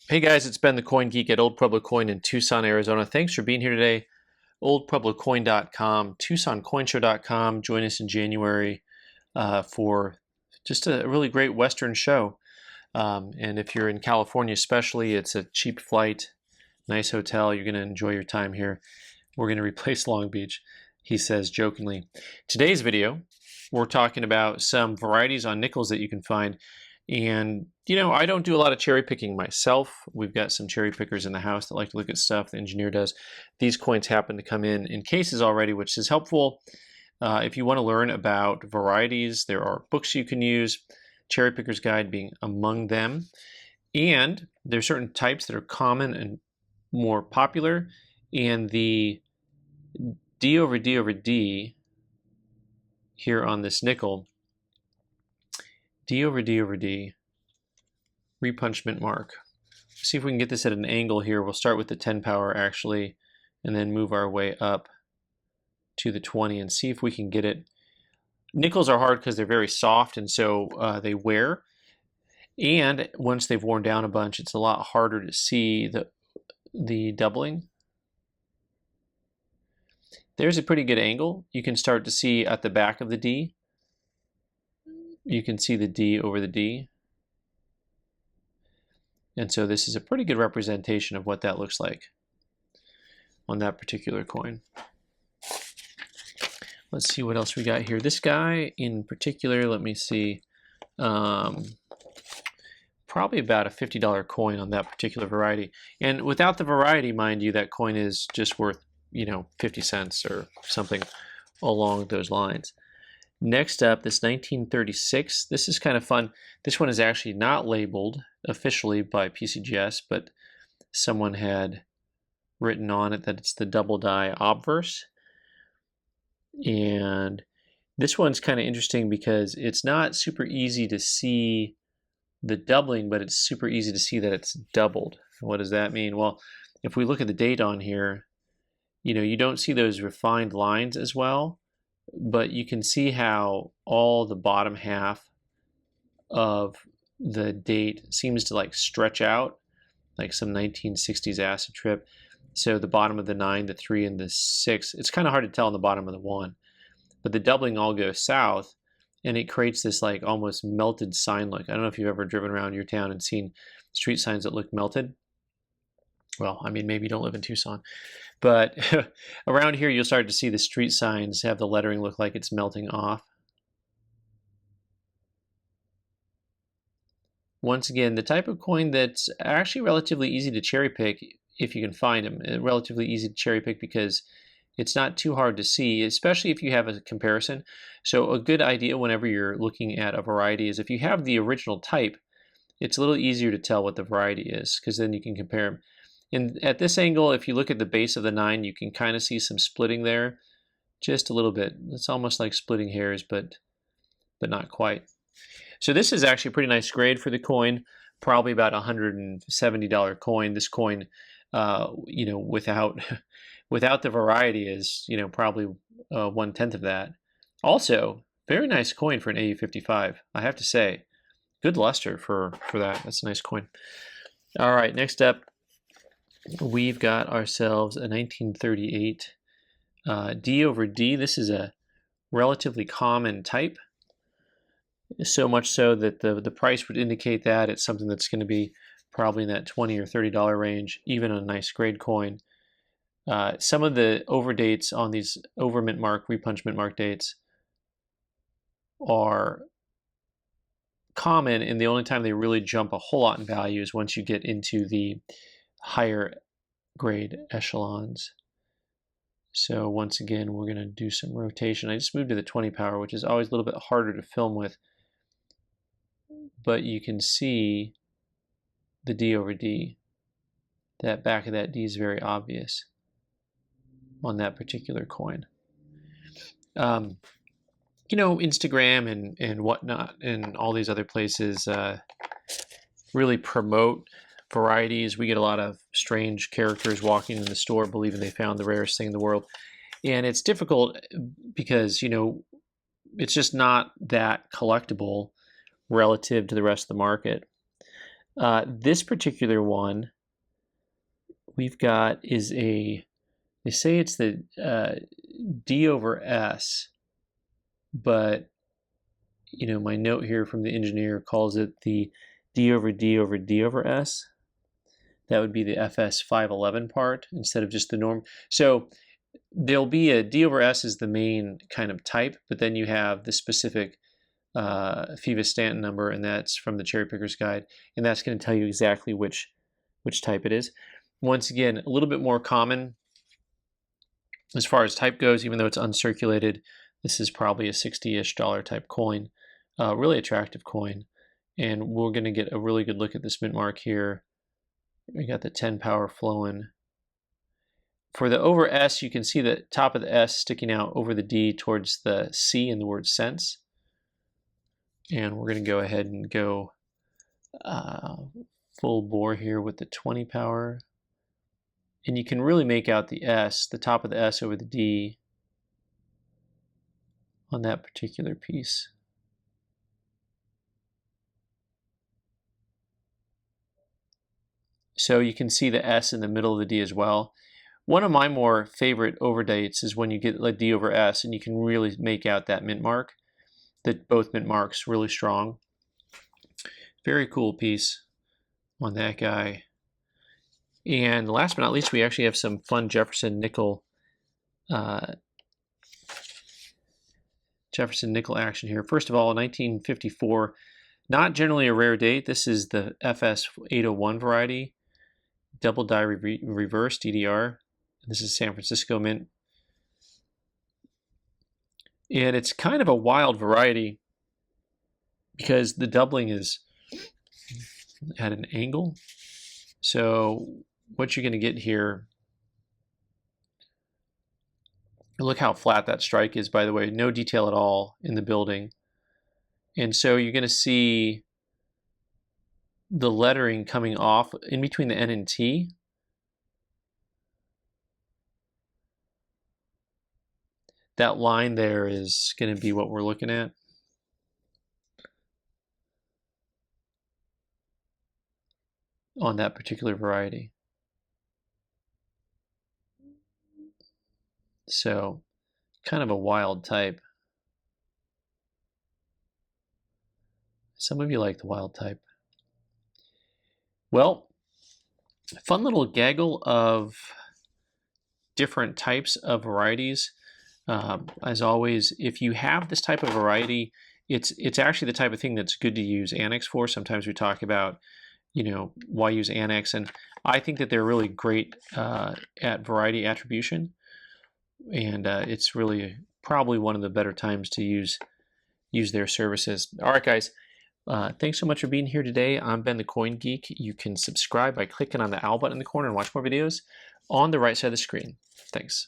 Hey guys, it's Ben the Coin Geek at Old Pueblo Coin in Tucson, Arizona. Thanks for being here today. OldPuebloCoin.com, TucsonCoinShow.com. Join us in January for just a really great Western show. And if you're in California especially, it's a cheap flight, nice hotel. You're going to enjoy your time here. We're going to replace Long Beach, he says jokingly. Today's video, we're talking about some varieties on nickels that you can find. And, you know, I don't do a lot of cherry picking myself. We've got some cherry pickers in the house that like to look at stuff. The engineer does. These coins happen to come in cases already, which is helpful. If you want to learn about varieties, there are books you can use, Cherry Picker's Guide being among them. And there are certain types that are common and more popular. And the D over D over D here on this nickel, D over D over D, repunchment mark. See if we can get this at an angle here. We'll start with the 10 power actually, and then move our way up to the 20 and see if we can get it. Nickels are hard because they're very soft, and so they wear. And once they've worn down a bunch, it's a lot harder to see the doubling. There's a pretty good angle. You can start to see at the back of the D. You can see the D over the D. And so this is a pretty good representation of what that looks like on that particular coin. Let's see what else we got here. This guy in particular, let me see, probably about a $50 coin on that particular variety. And without the variety, mind you, that coin is just worth, 50 cents or something along those lines. Next up, this 1936. This is kind of fun. This one is actually not labeled officially by PCGS, but someone had written on it that it's the double die obverse. And this one's kind of interesting because it's not super easy to see the doubling, but it's super easy to see that it's doubled. What does that mean? Well, if we look at the date on here, you don't see those refined lines as well. But you can see how all the bottom half of the date seems to like stretch out, like some 1960s acid trip. So the bottom of the 9, the 3, and the 6, it's kind of hard to tell on the bottom of the 1. But the doubling all goes south, and it creates this like almost melted sign look. I don't know if you've ever driven around your town and seen street signs that look melted. Well, I mean, maybe you don't live in Tucson, but around here you'll start to see the street signs have the lettering look like it's melting off. Once again, the type of coin that's actually relatively easy to cherry pick if you can find them. Relatively easy to cherry pick because it's not too hard to see, especially if you have a comparison. So a good idea whenever you're looking at a variety is if you have the original type, it's a little easier to tell what the variety is because then you can compare them. And at this angle, if you look at the base of the 9, you can kind of see some splitting there, just a little bit. It's almost like splitting hairs, but not quite. So this is actually a pretty nice grade for the coin, probably about $170 coin. This coin, without the variety is, probably 1/10 of that. Also, very nice coin for an AU55, I have to say. Good luster for that. That's a nice coin. All right, next up, we've got ourselves a 1938 D over D. This is a relatively common type, so much so that the price would indicate that it's something that's going to be probably in that $20 or $30 range, even a nice grade coin. Some of the overdates on these overmint mark, repunchment mark dates are common, and the only time they really jump a whole lot in value is once you get into the higher grade echelons. So once again, we're going to do some rotation. I just moved to the 20 power, which is always a little bit harder to film with, but you can see the D over D. That back of that D is very obvious on that particular coin. Instagram and whatnot and all these other places really promote varieties. We get a lot of strange characters walking in the store believing they found the rarest thing in the world. And it's difficult because, it's just not that collectible relative to the rest of the market. This particular one we've got is they say it's the D over S, but my note here from the engineer calls it the D over D over D over S. That would be the FS 511 part instead of just the norm. So there'll be a D over S is the main kind of type, but then you have the specific Fivas-Stanton number, and that's from the Cherry Picker's Guide, and that's going to tell you exactly which type it is. Once again, a little bit more common as far as type goes, even though it's uncirculated. This is probably a $60-ish type coin, really attractive coin, and we're going to get a really good look at this mint mark here. We got the 10 power flowing. For the over S, you can see the top of the S sticking out over the D towards the C in the word sense. And we're going to go ahead and go full bore here with the 20 power. And you can really make out the S, the top of the S over the D on that particular piece. So you can see the S in the middle of the D as well. One of my more favorite overdates is when you get like D over S and you can really make out that mint mark, that both mint marks really strong. Very cool piece on that guy. And last but not least, we actually have some fun Jefferson nickel action here. First of all, 1954, not generally a rare date. This is the FS 801 variety, double die reverse DDR. This is San Francisco mint. And it's kind of a wild variety because the doubling is at an angle. So what you're going to get here, look how flat that strike is, by the way, no detail at all in the building. And so you're going to see the lettering coming off in between the N and T. That line there is going to be what we're looking at. On that particular variety. So kind of a wild type. Some of you like the wild type. Well, fun little gaggle of different types of varieties. As always, if you have this type of variety, it's actually the type of thing that's good to use annex for. Sometimes we talk about, why use annex, and I think that they're really great at variety attribution, and it's really probably one of the better times to use their services. All right, guys, thanks so much for being here today. I'm Ben the Coin Geek. You can subscribe by clicking on the owl button in the corner and watch more videos on the right side of the screen. Thanks.